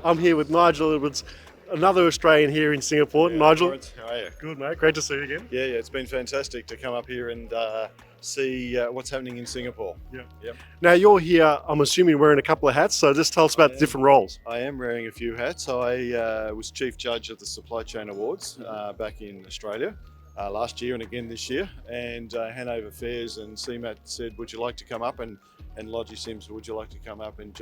I'm here with Nigel. It was another Australian here in Singapore. Yeah, Nigel, Lawrence, how are you? good mate, great to see you again. Yeah, it's been fantastic to come up here and see what's happening in Singapore. Yeah. Yep. Now you're here, I'm assuming wearing a couple of hats, so just tell us about the different roles. I am wearing a few hats. I was Chief Judge at the Supply Chain Awards back in Australia last year and again this year. And Hanover Fairs and CeMAT said, would you like to come up? And LogiSim said, would you like to come up and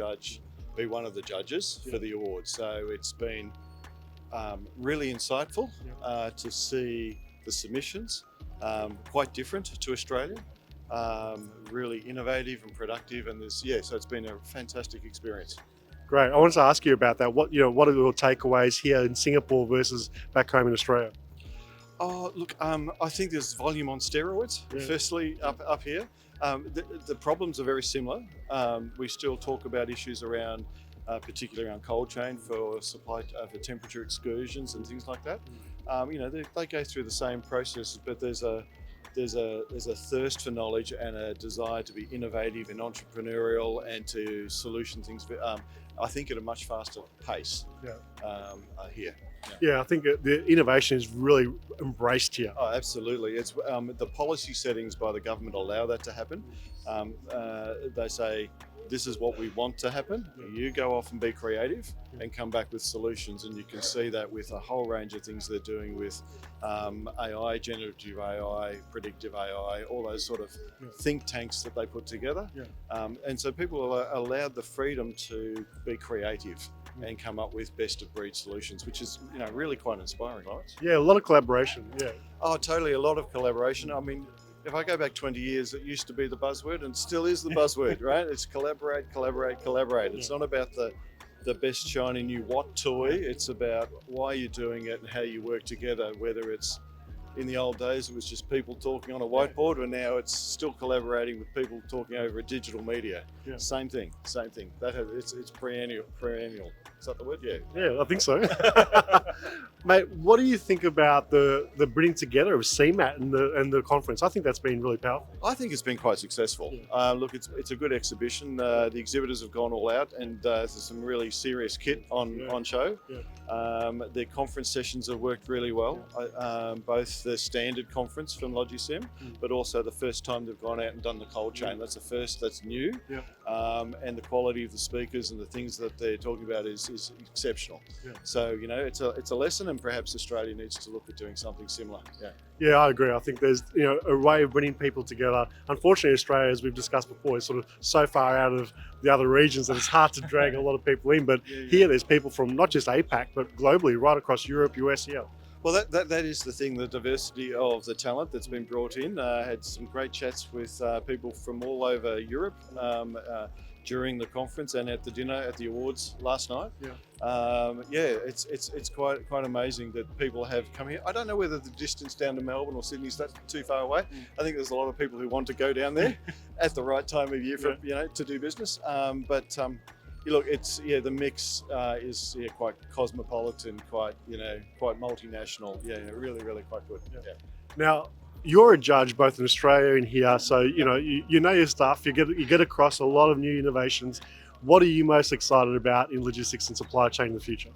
be one of the judges for the awards? So it's been really insightful to see the submissions, quite different to Australia, really innovative and productive, and so it's been a fantastic experience. Great. I wanted to ask you about that. What are your takeaways here in Singapore versus back home in Australia? Oh, look, I think there's volume on steroids, firstly, up here. The problems are very similar. We still talk about issues around particularly around cold chain for supply for temperature excursions and things like that. They go through the same processes, but there's a thirst for knowledge and a desire to be innovative and entrepreneurial and to solution things. I think at a much faster pace here. Yeah, I think the innovation is really embraced here. Oh, absolutely. It's the policy settings by the government allow that to happen. They say, this is what we want to happen. You go off and be creative and come back with solutions. And you can see that with a whole range of things they're doing with AI, generative AI, predictive AI, all those sort of think tanks that they put together. And so people are allowed the freedom to be creative and come up with best of breed solutions, which is really quite inspiring, Lawrence. Yeah, a lot of collaboration. Yeah. Oh, totally. A lot of collaboration. I mean, if I go back 20 years, it used to be the buzzword and still is the buzzword, right? It's collaborate, collaborate, collaborate. It's not about the best shiny new what toy. It's about why you're doing it and how you work together, whether it's in the old days, it was just people talking on a whiteboard, and now it's still collaborating with people talking over a digital media. Same thing. It's perennial. Is that the word? Yeah, I think so. Mate, what do you think about the bringing together of CeMAT and the conference? I think that's been really powerful. I think it's been quite successful. Look, it's a good exhibition. The exhibitors have gone all out, and there's some really serious kit on show. Their conference sessions have worked really well. Both the standard conference from LogiSim, but also the first time they've gone out and done the cold chain. That's the first. That's new. And the quality of the speakers and the things that they're talking about is exceptional. So it's a lesson, and perhaps Australia needs to look at doing something similar. Yeah, I agree. I think there's a way of bringing people together. Unfortunately, Australia, as we've discussed before, is sort of so far out of the other regions that it's hard to drag a lot of people in. But here, there's people from not just APAC, but globally, right across Europe, US, here. Well, that is the thing, the diversity of the talent that's been brought in. Had some great chats with people from all over Europe during the conference and at the dinner at the awards last night. It's quite amazing that people have come here. I don't know whether the distance down to Melbourne or Sydney is that too far away. I think there's a lot of people who want to go down there at the right time of year for to do business. Look, the mix is quite cosmopolitan, quite multinational. Really quite good. Now, you're a judge both in Australia and here, so you know your stuff. You get across a lot of new innovations. What are you most excited about in logistics and supply chain in the future?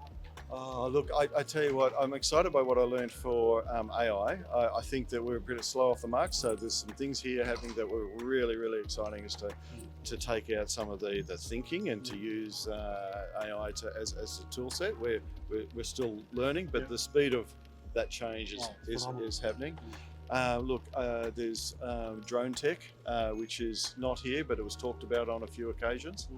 Look, I tell you what, I'm excited by what I learned for AI. I think that we're a bit slow off the mark, so there's some things here happening that were really exciting, as to take out some of the thinking and to use AI as a tool set. We're still learning, but the speed of that change is happening. There's drone tech, which is not here, but it was talked about on a few occasions.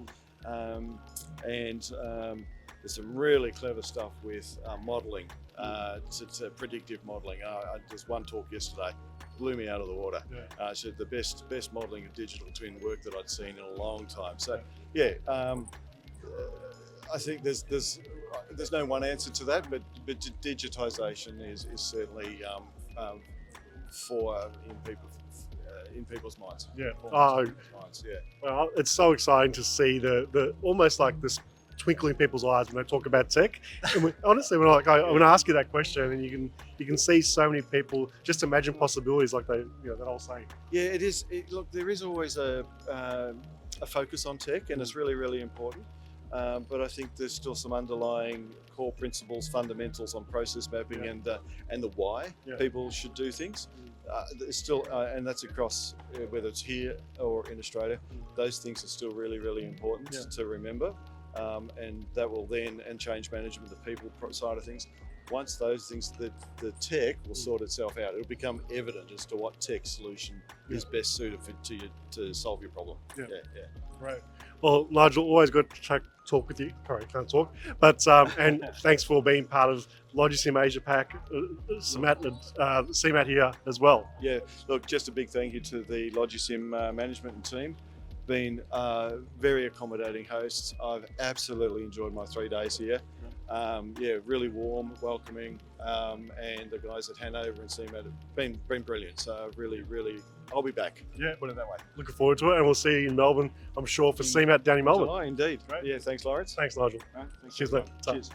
There's some really clever stuff with modelling, to predictive modelling. There's one talk yesterday, blew me out of the water. So the best modelling of digital twin work that I'd seen in a long time. So I think there's no one answer to that, but digitisation is certainly in people's minds. Well, it's so exciting to see the almost like this twinkle in people's eyes when they talk about tech. And honestly, when I ask you that question, and you can see so many people just imagine possibilities like that whole saying. Yeah, it is. Look, there is always a focus on tech, and it's really important. but I think there's still some underlying core principles, fundamentals on process mapping and the why people should do things. There's still, and that's across whether it's here or in Australia. Those things are still really, really important to remember, and that will then and change management, the people side of things. Once those things, the tech will sort itself out. It'll become evident as to what tech solution is best suited to solve your problem. Right. Well, Nigel, always good to talk with you. Sorry, can't talk. But and thanks for being part of LogiSim Asia Pac, CeMAT here as well. Yeah. Look, just a big thank you to the LogiSim management and team. Been very accommodating hosts. I've absolutely enjoyed my 3 days here. Really warm, welcoming, and the guys at Hanover and CeMAT have been brilliant. So really, I'll be back. Yeah, put it that way. Looking forward to it, and we'll see you in Melbourne, I'm sure, for CeMAT down in Melbourne. July, indeed. Great. Yeah, thanks, Lawrence. Thanks, Nigel. Thanks, Cheers, everyone. mate. Cheers.